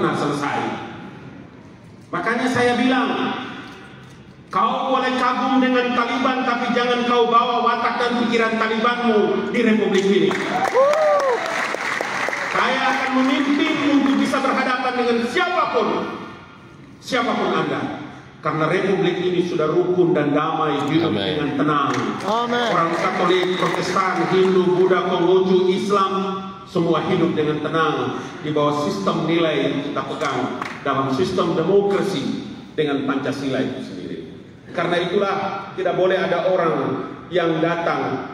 pernah selesai. Makanya saya bilang, kau boleh kagum dengan Taliban, tapi jangan kau bawa watak dan pikiran Talibanmu di Republik ini. Saya akan memimpin untuk bisa berhadapan dengan siapapun Anda. Karena Republik ini sudah rukun dan damai, hidup dengan tenang. Orang Katolik, Protestan, Hindu, Buddha, Konghucu, Islam, semua hidup dengan tenang di bawah sistem nilai yang kita pegang dalam sistem demokrasi dengan Pancasila itu sendiri. Karena itulah tidak boleh ada orang yang datang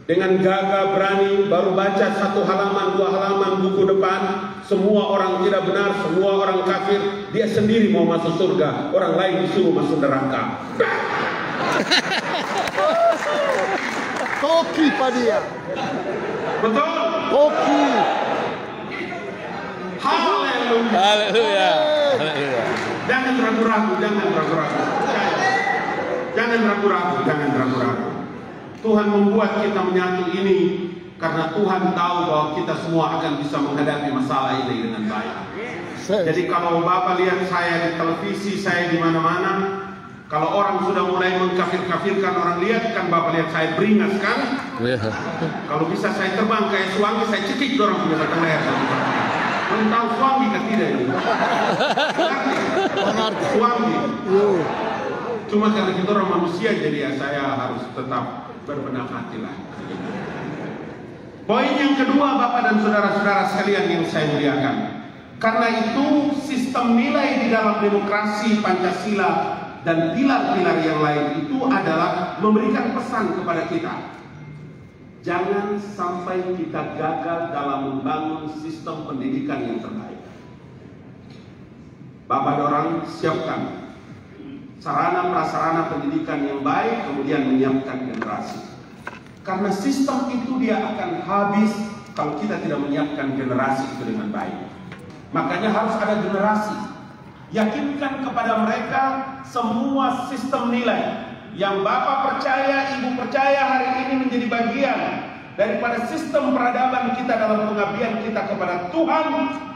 dengan gagah berani baru baca 1 halaman 2 halaman buku depan, semua orang tidak benar, semua orang kafir, dia sendiri mau masuk surga, orang lain disuruh masuk neraka. Koki pak dia. Betul? Koki. Haleluya. Haleluya. Jangan ragu-ragu, jangan ragu-ragu. Jangan ragu-ragu. Tuhan membuat kita menyatu ini karena Tuhan tahu bahwa kita semua akan bisa menghadapi masalah ini dengan baik. Jadi kalau Bapak lihat saya di televisi, saya di mana-mana, kalau orang sudah mulai mengkafir-kafirkan orang lihat, kan Bapak lihat saya beringas kan? Kalau bisa saya terbang kayak Suwangi, saya cekik orang punya batang leher. Belum tahu Suwangi kan tidak ini? Suwangi. Cuma karena kita orang manusia, jadi ya saya harus tetap berbenah hati lah. Poin yang kedua, Bapak dan saudara-saudara sekalian yang saya muliakan, karena itu sistem nilai di dalam demokrasi Pancasila dan pilar-pilar yang lain itu adalah memberikan pesan kepada kita. Jangan sampai kita gagal dalam membangun sistem pendidikan yang terbaik. Bapak dorang siapkan sarana prasarana pendidikan yang baik, kemudian menyiapkan generasi. Karena sistem itu dia akan habis kalau kita tidak menyiapkan generasi itu dengan baik. Makanya harus ada generasi. Yakinkan kepada mereka semua sistem nilai yang Bapak percaya, Ibu percaya hari ini menjadi bagian daripada sistem peradaban kita dalam pengabdian kita kepada Tuhan.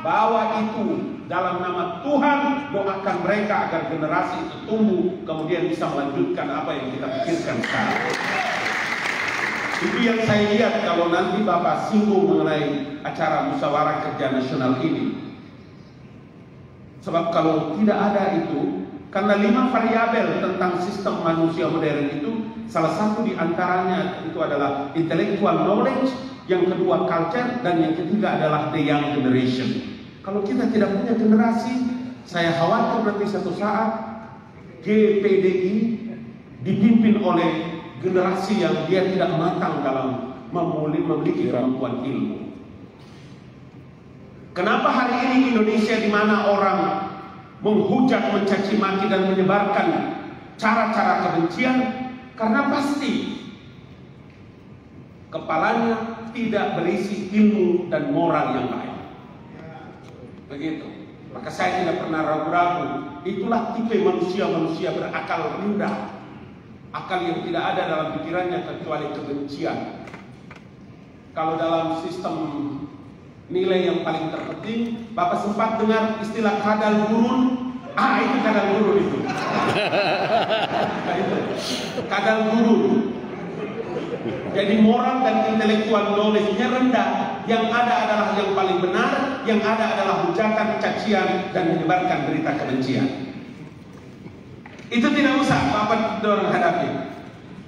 Bawa itu dalam nama Tuhan, doakan mereka agar generasi itu tumbuh kemudian bisa melanjutkan apa yang kita pikirkan sekarang. Itu yang saya lihat kalau nanti Bapak singgung mengenai acara musyawarah kerja nasional ini. Sebab kalau tidak ada itu, karena 5 variabel tentang sistem manusia modern itu, salah satu di antaranya itu adalah intellectual knowledge, yang kedua culture, dan yang ketiga adalah the young generation. Kalau kita tidak punya generasi, saya khawatir nanti satu saat GPDI dipimpin oleh generasi yang dia tidak matang dalam memiliki kemampuan ilmu. Kenapa hari ini Indonesia di mana orang menghujat, mencaci maki dan menyebarkan cara-cara kebencian? Karena pasti kepalanya tidak berisi ilmu dan moral yang baik. Begitu. Maka saya tidak pernah ragu-ragu. Itulah tipe manusia-manusia berakal rendah. Akal yang tidak ada dalam pikirannya kecuali kebencian. Kalau dalam sistem nilai yang paling terpenting, Bapak sempat dengar istilah kadal gurun. Itu kadal gurun itu. Kadal gurun. Jadi moral dan intelektual knowledge-nya rendah. Yang ada adalah yang paling benar, yang ada adalah hujatan, cacian, dan menyebarkan berita kebencian. Itu tidak usah Bapak dorong hadapi.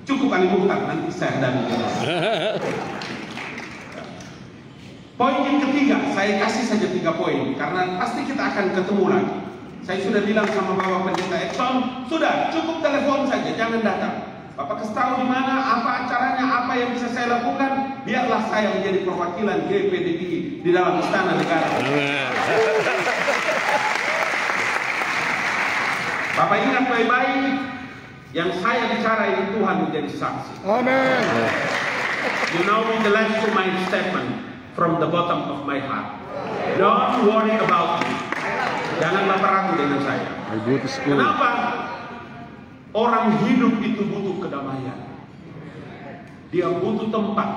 Cukup Ali Mukhtar, nanti saya hadapi. Poin yang ketiga, saya kasih saja 3 poin, karena pasti kita akan ketemu lagi. Saya sudah bilang sama Bapak Pendeta Exxon, sudah cukup telepon saja, jangan datang. Bapak kasih tahu di mana, apa acaranya, apa yang bisa saya lakukan, biarlah saya menjadi perwakilan GPDI di dalam istana negara. Bapak ingat baik-baik, yang saya bicara ini Tuhan menjadi saksi. Amen. You know me the last to my statement from the bottom of my heart. Don't worry about me. Jangan Bapak ragu dengan saya. Kenapa? Orang hidup itu butuh kedamaian. Dia butuh tempat.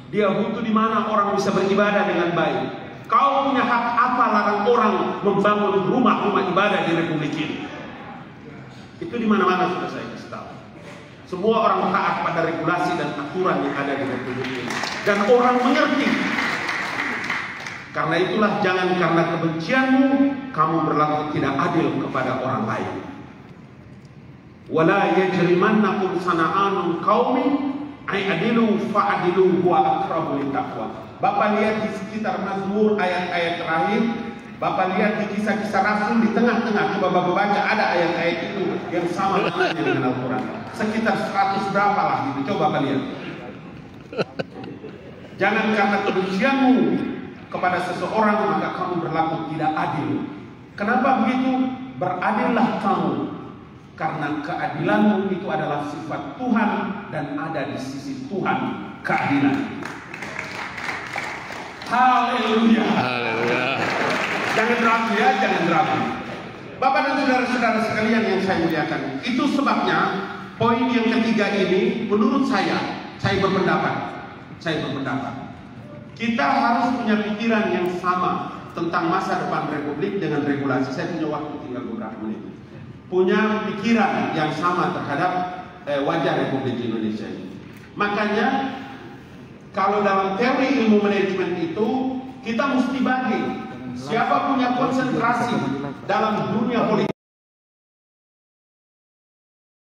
Dia butuh di mana orang bisa beribadah dengan baik. Kau punya hak apa larang orang membangun rumah-rumah ibadah di Republik ini. Itu di mana-mana sudah saya kasih tahu. Semua orang taat pada regulasi dan aturan yang ada di Republik ini, dan orang mengerti. Karena itulah jangan karena kebencianmu kamu berlaku tidak adil kepada orang lain. Wala yajrimannakum sana'anun qaumin ay adilu fa'adilu huwa aqrabu littaqwa. Bapak lihat di sekitar Mazmur ayat-ayat terakhir, Bapak lihat di kisah-kisah Rasul di tengah-tengah, coba Bapak baca ada ayat-ayat itu yang sama dengan Al-Quran. Sekitar 100 berapa lah gitu, coba Bapak lihat. Jangan karena kebencianmu kepada seseorang maka kamu berlaku tidak adil. Kenapa begitu? Beradillah kamu, karena keadilanmu itu adalah sifat Tuhan dan ada di sisi Tuhan keadilan. Haleluya. Haleluya. Jangan ragu ya, jangan ragu. Bapak dan saudara-saudara sekalian yang saya muliakan, itu sebabnya poin yang ketiga ini menurut saya berpendapat, kita harus punya pikiran yang sama tentang masa depan Republik dengan regulasi. Saya punya waktu tinggal beberapa menit. Punya pikiran yang sama terhadap wajah Republik Indonesia ini. Makanya kalau dalam teori ilmu manajemen itu kita mesti bagi siapa punya konsentrasi dalam dunia politik.